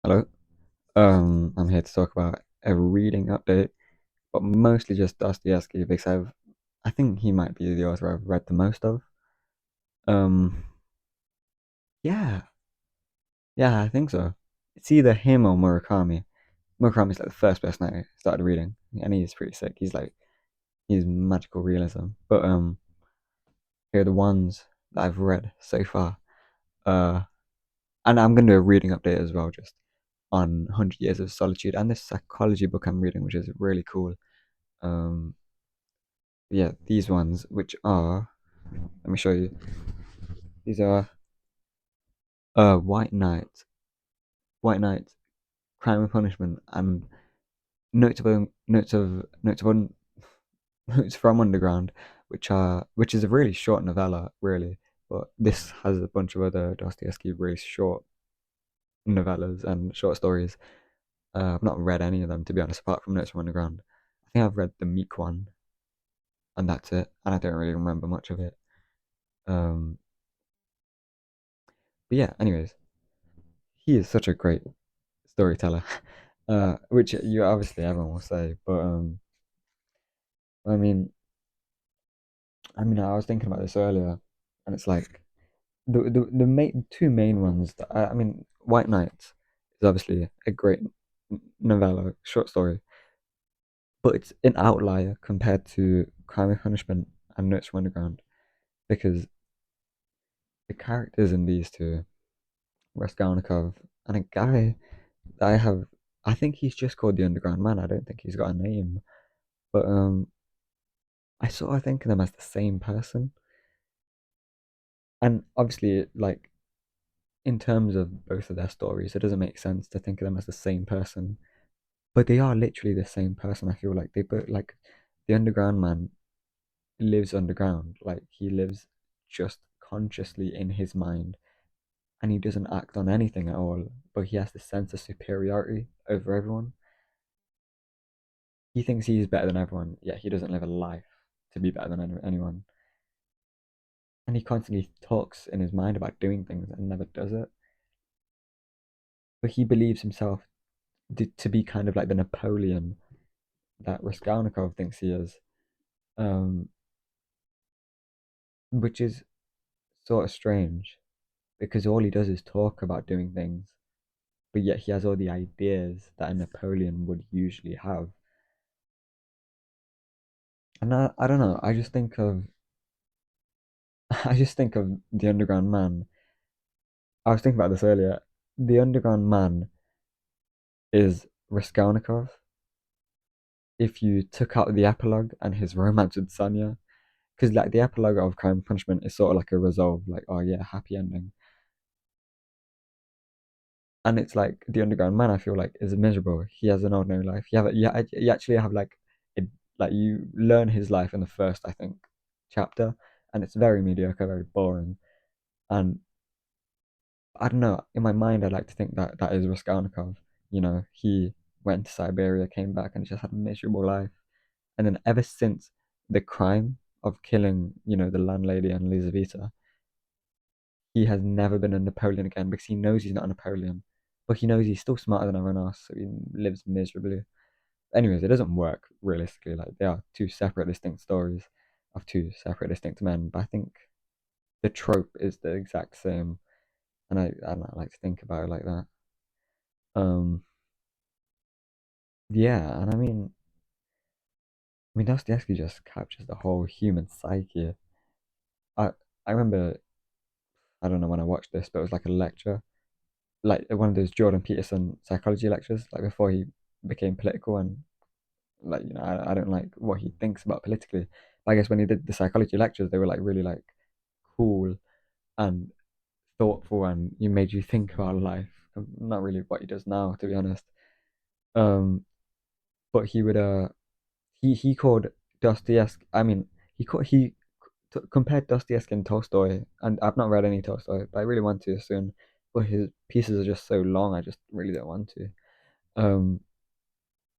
Hello. I'm here to talk about a reading update, but mostly just Dostoevsky because I think he might be the author I've read the most of. Um, yeah, yeah, I think so. It's either him or Murakami. Murakami's like the first person I started reading, and he's pretty sick. He's magical realism. But here are the ones that I've read so far. Uh, and I'm gonna do a reading update as well, just on 100 Years of Solitude and this psychology book I'm reading, which is really cool. Um, yeah, these ones, which are, let me show you. These are White Knight, White Knight, Crime and Punishment, and Notes from Underground, which is a really short novella, really. But this has a bunch of other Dostoevsky really short novellas and short stories. I've not read any of them, to be honest, apart from Notes from Underground. I think I've read the Meek one, and that's it. And I don't really remember much of it. Um, but yeah, anyways, he is such a great storyteller, which you obviously everyone will say. But I mean, I was thinking about this earlier, and it's like the two main ones. White Knight is obviously a great novella, short story, but it's an outlier compared to Crime and Punishment and Notes from Underground because the characters in these two, Raskolnikov and a guy that I think he's just called the Underground Man. I don't think he's got a name, but I sort of think of them as the same person. And obviously, like in terms of both of their stories, it doesn't make sense to think of them as the same person. But they are literally the same person. I feel like they both like the underground man lives underground. Like he lives just consciously in his mind and he doesn't act on anything at all. But he has this sense of superiority over everyone. He thinks he's better than everyone, yet he doesn't live a life to be better than anyone. And he constantly talks in his mind about doing things and never does it. But he believes himself to be kind of like the Napoleon that Raskolnikov thinks he is, um, which is sort of strange because all he does is talk about doing things, but yet he has all the ideas that a Napoleon would usually have. And I don't know. I just think of the Underground Man. I was thinking about this earlier. The Underground Man is Raskolnikov if you took out the epilogue and his romance with Sonia. Because like the epilogue of Crime and Punishment is sort of like a resolve, like oh yeah, happy ending. And it's like the underground man. I feel like is miserable. He has an ordinary life. You actually have like it, like you learn his life in the first I think chapter, and it's very mediocre, very boring. And I don't know. In my mind, I like to think that that is Raskolnikov. He went to Siberia, came back, and just had a miserable life. And then ever since the crime of killing, the landlady and Lizaveta, he has never been a Napoleon again because he knows he's not a Napoleon, but he knows he's still smarter than everyone else, so he lives miserably. Anyways, it doesn't work realistically. Like they are two separate, distinct stories of two separate, distinct men. But I think the trope is the exact same, and I don't like to think about it like that. Um, yeah, and I mean Dostoevsky just captures the whole human psyche. I I remember I don't know when I watched this, but it was like a lecture like one of those Jordan Peterson psychology lectures, like before he became political and like I don't like what he thinks about politically. But I guess when he did the psychology lectures, they were like really like cool and thoughtful, and you made you think about life. Not really what he does now, to be honest. Um, but he called Dostoevsky. I mean, he compared Dostoevsky and Tolstoy, and I've not read any Tolstoy, but I really want to soon. But his pieces are just so long, I just really don't want to. Um,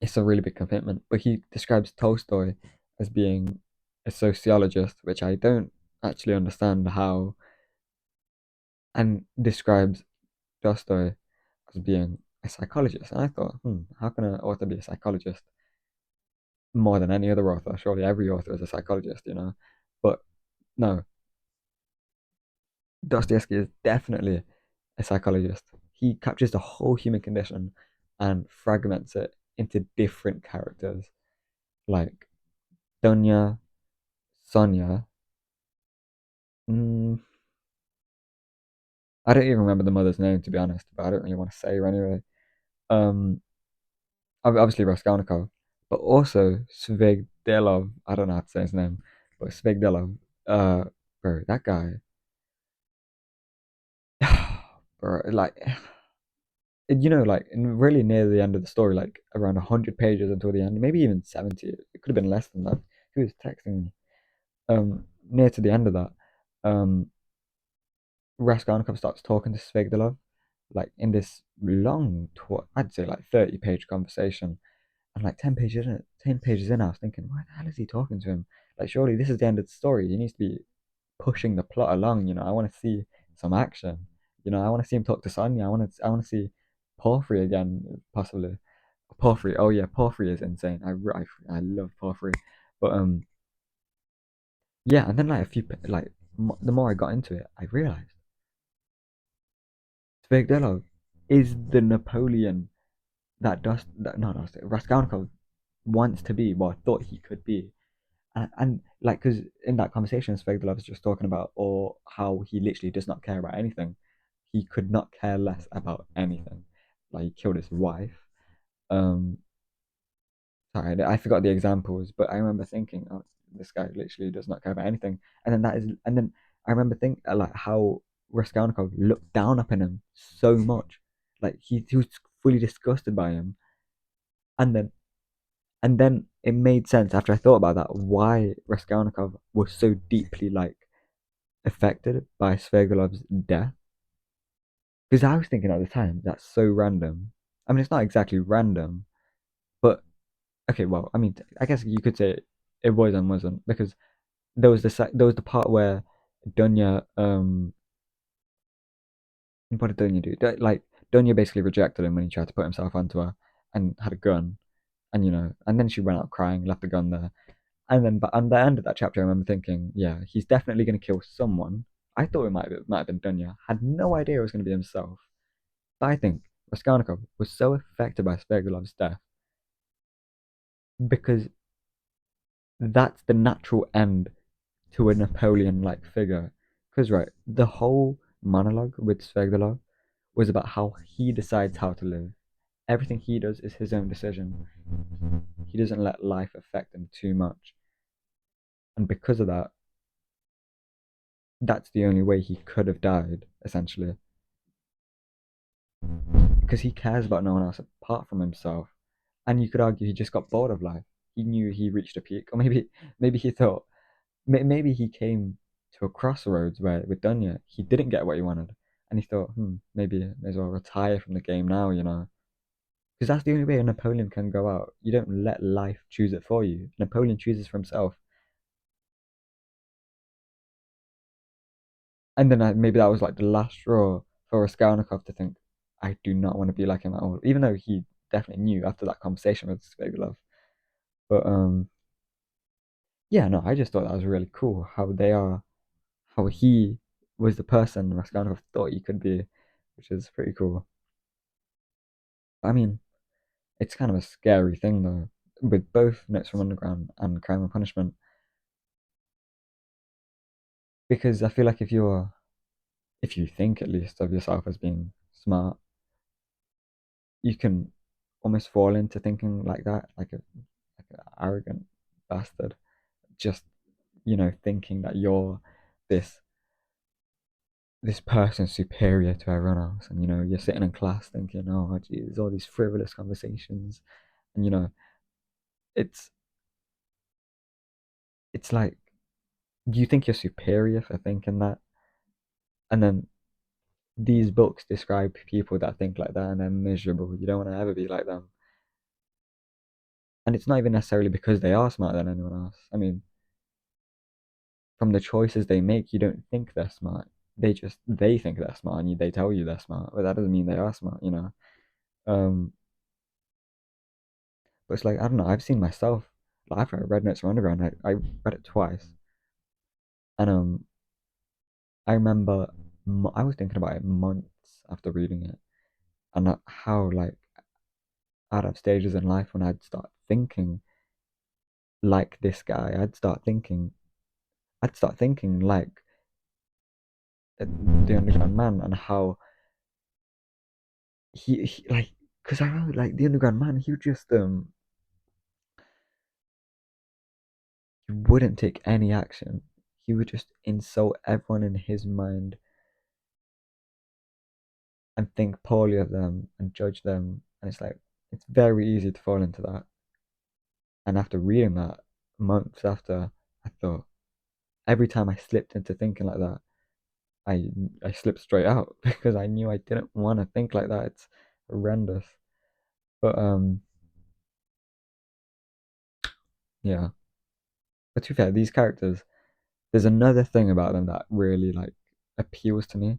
it's a really big commitment. But he describes Tolstoy as being a sociologist, which I don't actually understand how, and describes Dostoy as being a psychologist. And I thought, how can an author be a psychologist more than any other author? Surely every author is a psychologist, you know? But no, Dostoevsky is definitely a psychologist. He captures the whole human condition and fragments it into different characters, like Dunya, Sonia. Mm, I don't even remember the mother's name to be honest, but I don't really want to say her anyway. Um, obviously Raskolnikov, but also Svigdelov. I don't know how to say his name, but Svigdelov. Uh, bro, that guy, bro, like, like really near the end of the story, like around 100 pages until the end, maybe even 70. It could have been less than that. He was texting me. Near to the end of that, um, Raskolnikov starts talking to Svigdelov, like in this long, I'd say like 30-page conversation. And like 10 pages in, I was thinking, why the hell is he talking to him? Like, surely this is the end of the story. He needs to be pushing the plot along. I want to see some action. I want to see him talk to Sonya. I want to see Porphyry again, possibly. Porphyry. Oh yeah, Porphyry is insane. I love Porphyry, but yeah. And then like the more I got into it, I realized Svigdelov is the Napoleon that not Raskolnikov wants to be, well, I thought he could be. And like, because in that conversation, Svegdalov was just talking about or how he literally does not care about anything. He could not care less about anything. Like he killed his wife. Um, sorry, I forgot the examples, but I remember thinking, oh, this guy literally does not care about anything. And then I remember thinking like how Raskolnikov looked down upon him so much, like he was fully disgusted by him, and then And then it made sense after I thought about that why Raskolnikov was so deeply like affected by Svegolov's death. Because I was thinking at the time, that's so random. I mean, it's not exactly random, but okay, well, I mean, I guess you could say it was and wasn't because there was the part where Dunya what did Dunya do? Like Dunya basically rejected him when he tried to put himself onto her and had a gun, and and then she went out crying, left the gun there. And then, but on the end of that chapter, I remember thinking, yeah, he's definitely going to kill someone. I thought it might have been Dunya. Had no idea it was going to be himself. But I think Raskolnikov was so affected by Svegolov's death because that's the natural end to a Napoleon-like figure. Because right, the whole monologue with Svegolov was about how he decides how to live. Everything he does is his own decision. He doesn't let life affect him too much. And because of that, that's the only way he could have died, essentially. Because he cares about no one else apart from himself. And you could argue he just got bored of life. He knew he reached a peak, or maybe he thought, maybe he came to a crossroads where with Dunya he didn't get what he wanted, and he thought, maybe I may as well retire from the game now. Because that's the only way a Napoleon can go out. You don't let life choose it for you. Napoleon chooses for himself, and then maybe that was like the last straw for Raskolnikov to think, I do not want to be like him at all, even though he definitely knew after that conversation with Svegolov. But yeah, no, I just thought that was really cool how he was the person Raskolnikov thought he could be, which is pretty cool. I mean, it's kind of a scary thing though, with both Notes from Underground and Crime and Punishment, because I feel like if you think at least of yourself as being smart, you can almost fall into thinking like that, like an arrogant bastard, just thinking that you're this this person superior to everyone else, and you're sitting in class thinking, oh gee, there's all these frivolous conversations, and it's it's like you think you're superior for thinking that, and then these books describe people that think like that and they're miserable. You don't want to ever be like them, and it's not even necessarily because they are smarter than anyone else. I mean, from the choices they make, you don't think they're smart. They think they're smart, and they tell you they're smart, but that doesn't mean they are smart. Um, but it's like I don't know. I've seen myself. Like, I've read Notes from Underground. I read it twice, and I remember I was thinking about it months after reading it, and how like I'd have stages in life when I'd start thinking like this guy. I'd start thinking like the Underground Man, and how he like, because I know like the Underground Man, he would just he wouldn't take any action. He would just insult everyone in his mind and think poorly of them and judge them. And it's like, it's very easy to fall into that. And after reading that, months after, I thought every time I slipped into thinking like that, I I slipped straight out because I knew I didn't want to think like that. It's horrendous. But yeah. But to be fair, these characters, there's another thing about them that really like appeals to me,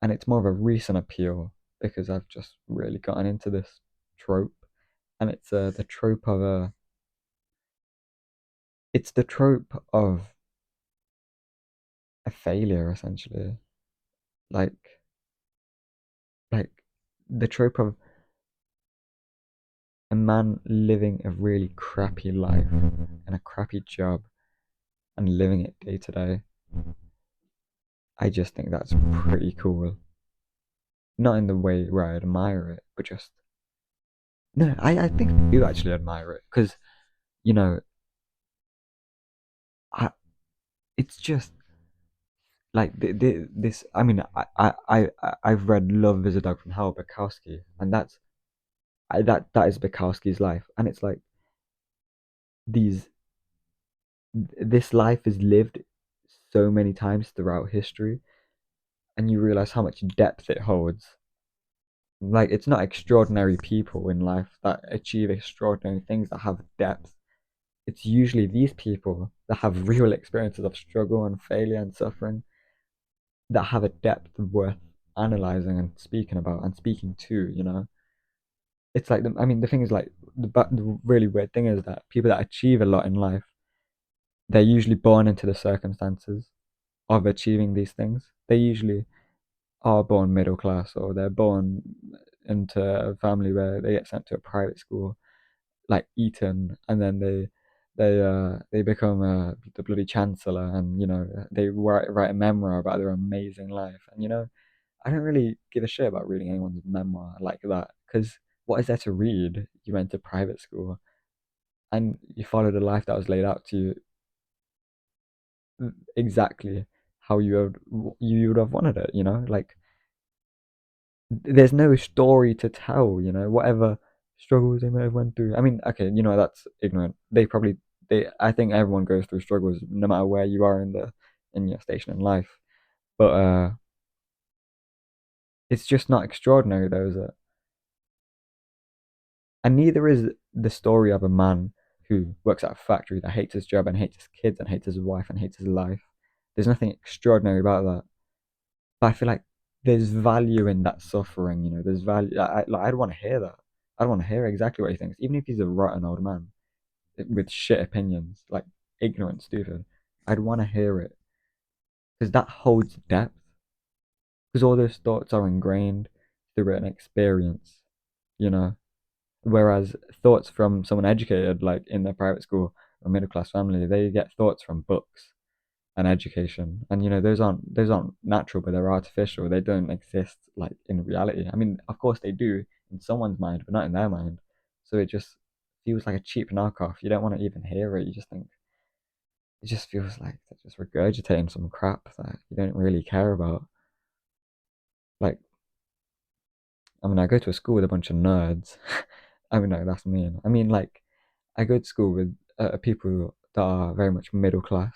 and it's more of a recent appeal because I've just really gotten into this trope, and it's the trope of it's the trope of a failure essentially, like like the trope of a man living a really crappy life and a crappy job and living it day to day. I just think that's pretty cool. Not in the way where I admire it, but just no, I think I do actually admire it because you know I it's just like this. I mean, I've read Love is a Dog from Hell, Bukowski, and that is Bukowski's life, and it's like these this life is lived so many times throughout history, and you realize how much depth it holds. Like, it's not extraordinary people in life that achieve extraordinary things that have depth. It's usually these people that have real experiences of struggle and failure and suffering that have a depth worth analyzing and speaking about and speaking to, you know? It's like, I mean, the thing is, like, the really weird thing is that people that achieve a lot in life, they're usually born into the circumstances of achieving these things. They usually are born middle class, or they're born into a family where they get sent to a private school like Eton, and then they become the bloody chancellor, and they write a memoir about their amazing life. And I don't really give a shit about reading anyone's memoir like that, because what is there to read? You went to private school and you followed a life that was laid out to you exactly how you would have wanted it. Like, there's no story to tell. Whatever struggles they may have went through. I mean, okay, that's ignorant. I think everyone goes through struggles no matter where you are in your station in life. But it's just not extraordinary though, is it? And neither is the story of a man who works at a factory that hates his job and hates his kids and hates his wife and hates his life. There's nothing extraordinary about that. But I feel like there's value in that suffering. There's value. I'd want to hear that. I'd want to hear exactly what he thinks, even if he's a rotten old man with shit opinions, like ignorant, stupid. I'd want to hear it because that holds depth. Because all those thoughts are ingrained through an experience, you know. Whereas thoughts from someone educated, like in their private school or middle class family, they get thoughts from books and education, and those aren't natural, but they're artificial. They don't exist like in reality. I mean, of course they do in someone's mind, but not in their mind. So it just feels like a cheap knockoff. You don't want to even hear it. You just think it just feels like they're just regurgitating some crap that you don't really care about. Like, I mean, I go to a school with a bunch of nerds. I mean, no, that's mean. I mean, like, I go to school with people that are very much middle class,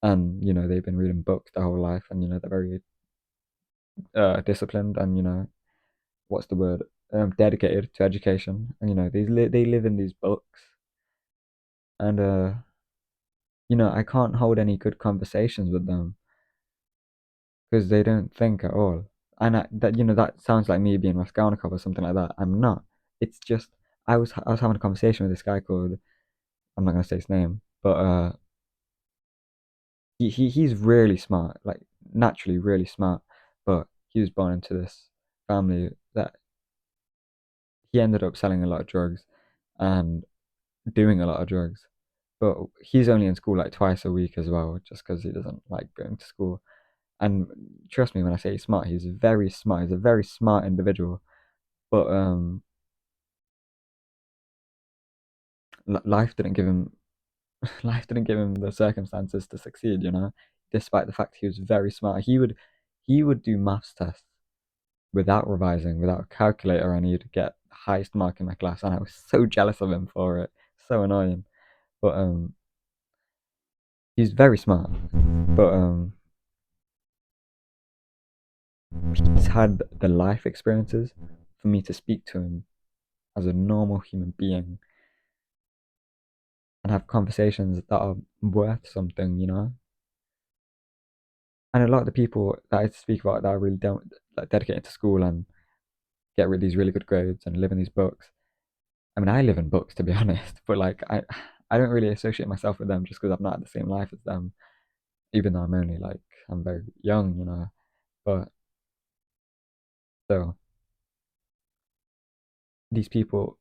and they've been reading books their whole life, and they're very disciplined, and what's the word, dedicated to education, and they live in these books, and I can't hold any good conversations with them because they don't think at all. and that that sounds like me being Raskolnikov or something like that. I'm not. It's just I was having a conversation with this guy called, I'm not gonna say his name, but he's really smart, like naturally really smart, but he was born into this family that he ended up selling a lot of drugs and doing a lot of drugs. But he's only in school like twice a week as well, just because he doesn't like going to school. And trust me when I say he's smart, he's very smart. He's a very smart individual. But life didn't give him life didn't give him the circumstances to succeed. Despite the fact he was very smart, he would do maths tests without revising, without a calculator, and he'd get the highest mark in my class. And I was so jealous of him for it. So annoying. But he's very smart. But he's had the life experiences for me to speak to him as a normal human being and have conversations that are worth something. And a lot of the people that I speak about that are really don't like dedicated to school and get these really good grades and live in these books. I mean, I live in books to be honest, but like I don't really associate myself with them just because I'm not the same life as them, even though I'm very young. But so these people,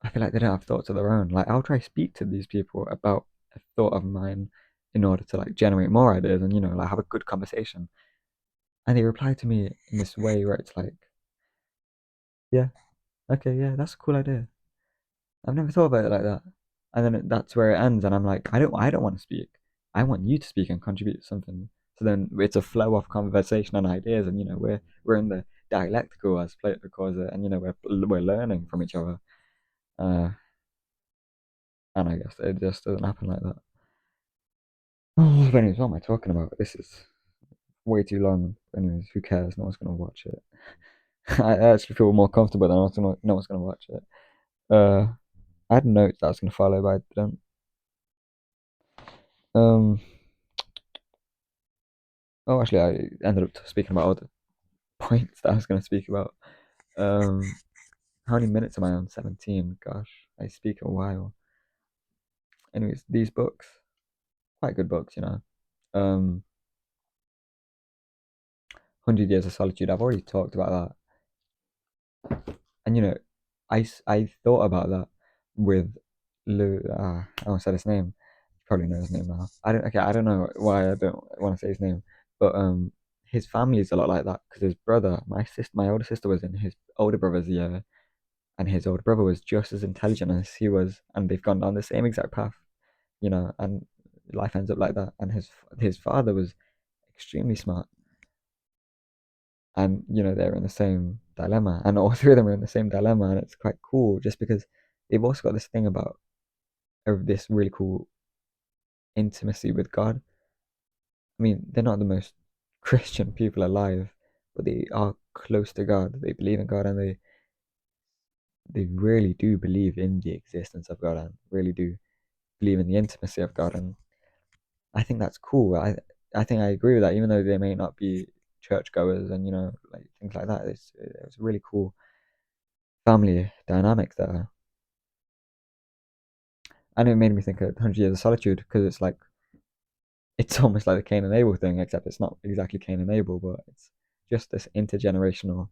I feel like they don't have thoughts of their own. Like I'll try to speak to these people about a thought of mine in order to like generate more ideas and like have a good conversation. And they reply to me in this way where it's like, yeah, okay, yeah, that's a cool idea. I've never thought about it like that. And then that's where it ends. And I'm like, I don't want to speak. I want you to speak and contribute something. So then it's a flow of conversation and ideas, and we're in the dialectical, as Plato calls it, and we're learning from each other. Uh, and I guess it just doesn't happen like that. Oh, but anyways, what am I talking about? This is way too long. Anyways, who cares? No one's gonna watch it. I actually feel more comfortable than no one's gonna watch it. Uh, I had notes that I was gonna follow, but I didn't. Um, oh, actually, I ended up speaking about all the points that I was gonna speak about. Um, how many minutes am I on? 17. Gosh, I speak a while. Anyways, these books, quite good books. 100 Years of Solitude. I've already talked about that, and I thought about that with Lou. I almost said his name. You probably know his name now. I don't. Okay, I don't know why I don't want to say his name, but his family is a lot like that because his brother, my older sister was in his older brother's year, and his older brother was just as intelligent as he was, and they've gone down the same exact path. And life ends up like that. And his father was extremely smart, and they're in the same dilemma, and all three of them are in the same dilemma, and it's quite cool just because they've also got this thing about this really cool intimacy with God. I mean, they're not the most Christian people alive, but they are close to God. They believe in God, and they really do believe in the existence of God, and really do believe in the intimacy of God. And I think that's cool. I think I agree with that, even though they may not be churchgoers and like things like that. It's a really cool family dynamic there, and it made me think of 100 Years of Solitude because it's almost like the Cain and Abel thing, except it's not exactly Cain and Abel, but it's just this intergenerational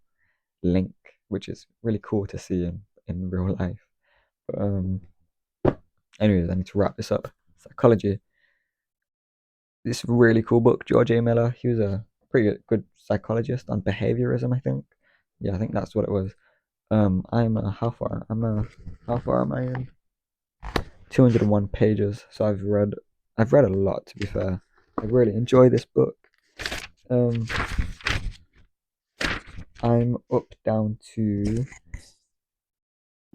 link, which is really cool to see in real life. But anyways, I need to wrap this up. Psychology. This really cool book, George A. Miller. He was a pretty good psychologist on behaviorism, I think. Yeah, I think that's what it was. How far am I in? 201 pages. So I've read a lot to be fair. I really enjoy this book. Um, I'm up down to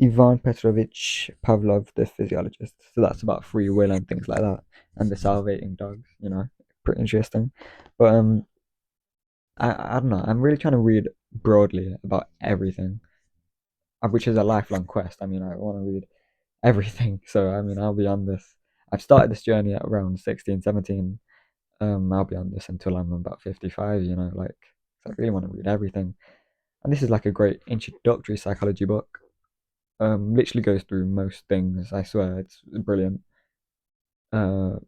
Ivan Petrovich Pavlov, the physiologist. So that's about free will and things like that, and the salivating dogs. Pretty interesting. But I don't know. I'm really trying to read broadly about everything, which is a lifelong quest. I mean, I want to read everything. So I mean, I'll be on this. I've started this journey at around 16, 17. I'll be on this until I'm about 55. Like 'cause I really want to read everything. And this is like a great introductory psychology book. Literally goes through most things. I swear, it's brilliant. Uh,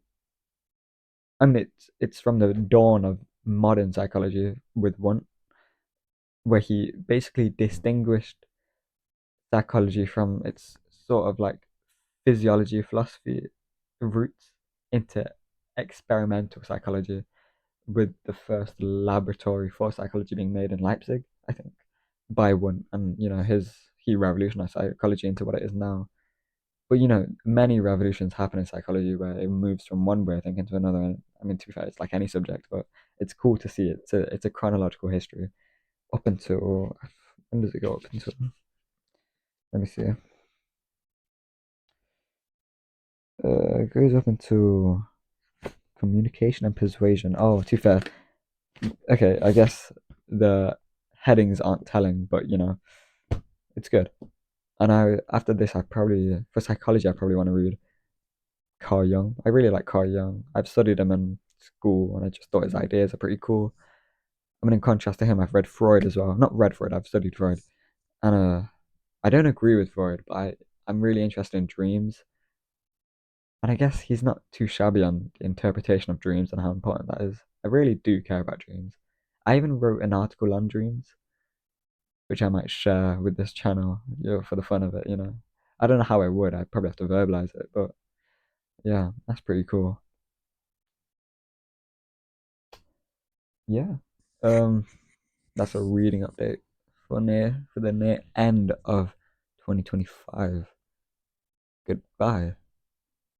and it's from the dawn of modern psychology with one, where he basically distinguished psychology from its sort of like physiology philosophy roots into experimental psychology, with the first laboratory for psychology being made in Leipzig, I think, by one. And he revolutionized psychology into what it is now. But many revolutions happen in psychology where it moves from one way of thinking to another. And I mean, to be fair, it's like any subject, but it's cool to see it. It's a chronological history up until, when does it go up until? Let me see. It goes up into communication and persuasion. Oh, too fair. Okay, I guess the headings aren't telling, but it's good. And after this, I probably for psychology, I probably want to read Carl Jung. I really like Carl Jung. I've studied him in school, and I just thought his ideas are pretty cool. I mean, in contrast to him, I've read Freud as well. Not read Freud, I've studied Freud, and I don't agree with Freud, but I'm really interested in dreams, and I guess he's not too shabby on the interpretation of dreams and how important that is. I really do care about dreams. I even wrote an article on dreams, which I might share with this channel, for the fun of it. I don't know how I would. I'd probably have to verbalize it, but yeah, that's pretty cool. Yeah. Um, that's a reading update for the near end of 2025. Goodbye.